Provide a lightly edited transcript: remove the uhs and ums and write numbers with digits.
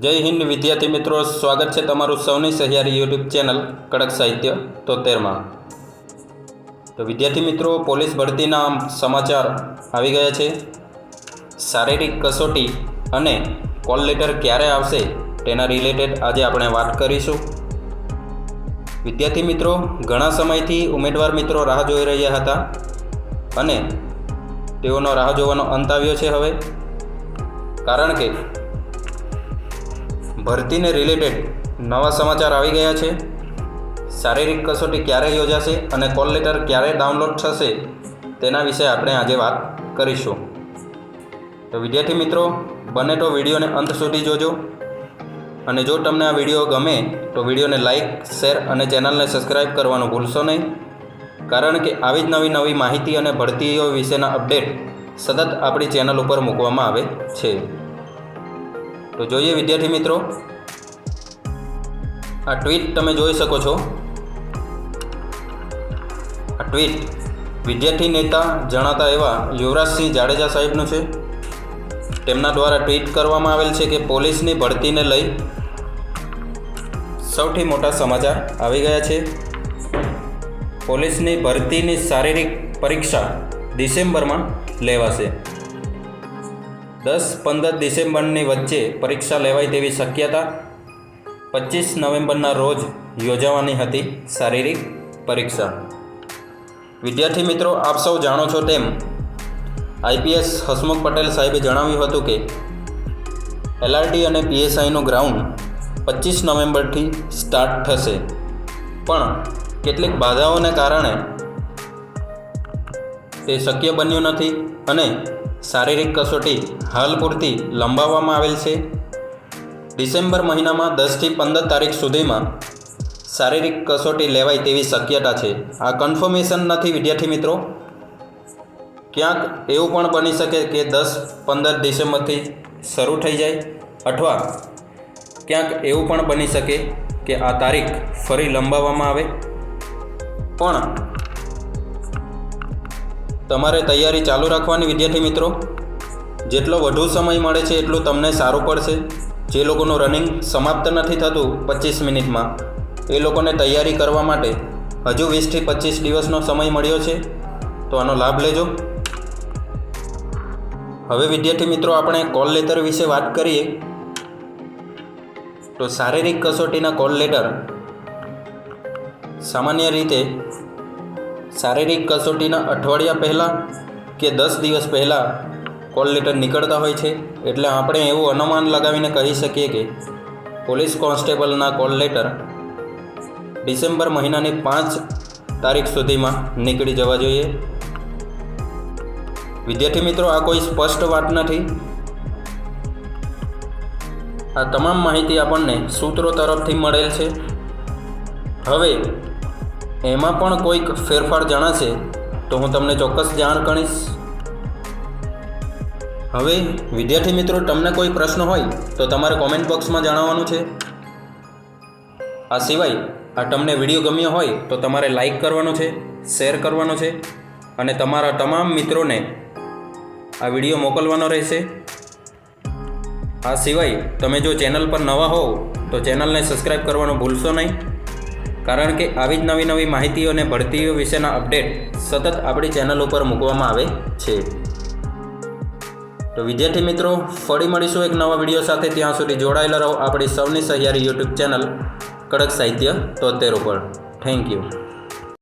જય હિન્દ વિદ્યાર્થી મિત્રો, સ્વાગત છે તમારું સૌની સહિયારી યુટ્યુબ ચેનલ કડક સાહિત્ય 73માં। તો વિદ્યાર્થી મિત્રો, પોલીસ ભરતીના સમાચાર આવી ગયા છે। શારીરિક કસોટી અને કોલ લેટર ક્યારે આવશે તેના રિલેટેડ આજે આપણે વાત કરીશું। વિદ્યાર્થી મિત્રો, ઘણા સમયથી ઉમેદવાર મિત્રો રાહ જોઈ રહ્યા હતા અને તેઓનો રાહ જોવાનો અંત આવ્યો છે હવે, કારણ કે ભરતીને રિલેટેડ નવા સમાચાર આવી ગયા છે। શારીરિક કસોટી ક્યારે યોજાશે અને કોલ લેટર ક્યારે ડાઉનલોડ થશે તેના વિશે આપણે આજે વાત કરીશું। તો વિદ્યાર્થી મિત્રો, બને તો વિડીયોને અંત સુધી જોજો અને જો તમને આ વિડીયો ગમે તો વિડીયોને લાઇક, શેર અને ચેનલને સબસ્ક્રાઈબ કરવાનું ભૂલશો નહીં, કારણ કે આવી જ નવી માહિતી અને ભરતીઓ વિશેના અપડેટ સતત આપણી ચેનલ ઉપર મૂકવામાં આવે છે। તો જોઈએ વિદ્યાર્થી મિત્રો, આ ટ્વીટ તમે જોઈ શકો છો। આ ટ્વીટ વિદ્યાર્થી નેતા જણાતા એવા યુવરાજસિંહ જાડેજા સાહેબનું છે। તેમના દ્વારા ટ્વીટ કરવામાં આવેલ છે કે પોલીસની ભરતીને લઈ સૌથી મોટા સમાચાર આવી ગયા છે। પોલીસની ભરતીની શારીરિક પરીક્ષા ડિસેમ્બરમાં લેવાશે। 10-15 ડિસેમ્બરની વચ્ચે પરીક્ષા લેવાય તેવી શક્યતા। 25 નવેમ્બરના રોજ યોજાવાની હતી શારીરિક પરીક્ષા। વિદ્યાર્થી મિત્રો, આપ સૌ જાણો છો તેમ આઈપીએસ હસમુખ પટેલ સાહેબે જણાવ્યું હતું કે એલઆરટી અને પીએસઆઈનું ગ્રાઉન્ડ 25 નવેમ્બરથી સ્ટાર્ટ થશે, પણ કેટલીક બાધાઓને કારણે તે શક્ય બન્યું નથી અને શારીરિક કસોટી હાલ પૂરતી લંબાવવામાં આવેલ છે। ડિસેમ્બર મહિનામાં 10થી 15 તારીખ સુધીમાં શારીરિક કસોટી લેવાય તેવી શક્યતા છે। આ કન્ફર્મેશન નથી વિદ્યાર્થી મિત્રો, ક્યાંક એવું પણ બની શકે કે 10-15 ડિસેમ્બરથી શરૂ થઈ જાય, અથવા ક્યાંક એવું પણ બની શકે કે આ તારીખ ફરી લંબાવવામાં આવે, પણ તમારે તૈયારી ચાલુ રાખવાની વિદ્યાર્થી મિત્રો। જેટલો વધુ સમય મળે છે એટલું તમને સારું પડશે। જે લોકોનું રનિંગ સમાપ્ત નથી થતું 25 મિનિટમાં, એ લોકોને તૈયારી કરવા માટે હજુ 20થી 25 દિવસનો સમય મળ્યો છે, તો આનો લાભ લેજો। હવે વિદ્યાર્થી મિત્રો, આપણે કોલ લેટર વિશે વાત કરીએ તો શારીરિક કસોટીના કોલ લેટર સામાન્ય રીતે શારીરિક કસોટીના અઠવાડિયા પહેલાં કે 10 દિવસ પહેલાં કોલ લેટર નીકળતા હોય છે। એટલે આપણે એવું અનુમાન લગાવીને કહી શકીએ કે પોલીસ કોન્સ્ટેબલના કોલ લેટર ડિસેમ્બર મહિનાની 5 તારીખ સુધીમાં નીકળી જવા જોઈએ। વિદ્યાર્થી મિત્રો, આ કોઈ સ્પષ્ટ વાત નથી, આ તમામ માહિતી આપણને સૂત્રો તરફથી મળેલ છે। હવે એમાં પણ કોઈક ફેરફાર જણાશે તો હું તમને ચોક્કસ જાણ કરીશ। હવે વિદ્યાર્થી મિત્રો, તમને કોઈ પ્રશ્ન હોય તો તમારે કોમેન્ટ બોક્સમાં જણાવવાનું છે। આ સિવાય આ તમને વિડીયો ગમ્યો હોય તો તમારે લાઈક કરવાનો છે, શેર કરવાનો છે અને તમારા તમામ મિત્રોને આ વિડીયો મોકલવાનો રહેશે। આ સિવાય તમે જો ચેનલ પર નવા હોવ તો ચેનલને સબસ્ક્રાઈબ કરવાનું ભૂલશો નહીં, કારણ કે આવી જ નવી માહિતીઓ અને ભરતીઓ વિશેના અપડેટ સતત આપણી ચેનલ ઉપર મૂકવામાં આવે છે। તો વિદ્યાર્થી મિત્રો, ફરી મળીશું એક નવા વિડીયો સાથે। ત્યાં સુધી જોડાયેલા રહો આપણી સૌની સહિયારી યુટ્યુબ ચેનલ કડક સાહિત્ય 73 ઉપર। Thank you.